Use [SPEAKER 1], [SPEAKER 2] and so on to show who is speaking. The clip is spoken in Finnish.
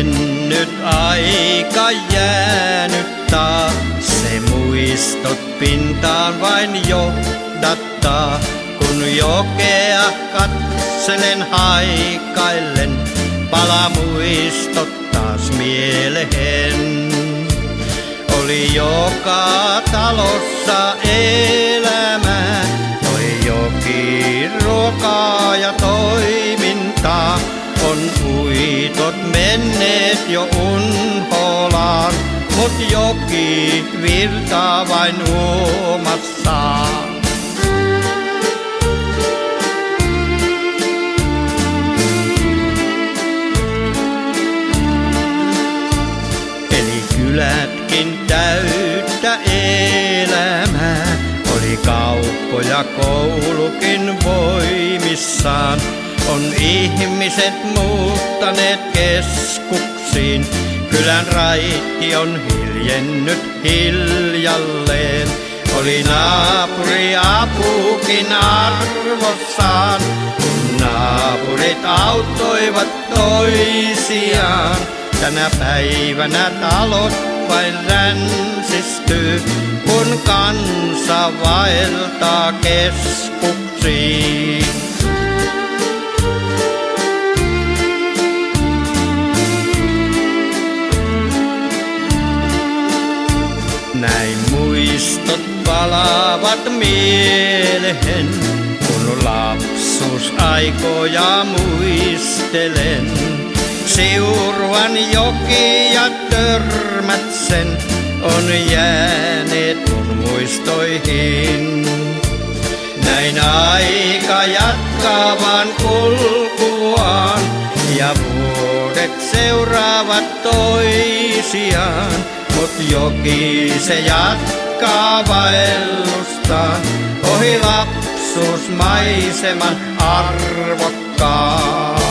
[SPEAKER 1] mennyt aika jäänyt taas, se muistot pintaan vain johdattaa. Kun jokea katselen haikaillen, palaa muistot taas mieleen. Oli joka talossa elämää, toi joki ruokaa ja toimintaa. On uitot menneet jo unholaan, mut joki virtaa vain uomassaan. Eli kylätkin täyttä elämää, oli kauppoja koulukin voimissaan. On ihmiset muuttaneet keskuksiin, kylän raitti on hiljennyt hiljalleen. Oli naapuri apukin arvossaan, kun naapurit auttoivat toisiaan. Tänä päivänä talot vain ränsistyy, kun kansa vaeltaa keskuksiin. Näin muistot palaavat mieleen, kun lapsuusaikoja muistelen. Siuruan joki ja Törmätsen on jääneet mun muistoihin. Näin aika jatkaa vaan kulkuaan ja vuodet seuraavat toisiaan. Mut joki se jatkaa vaellustaan ohi lapsuusmaiseman arvokkaan.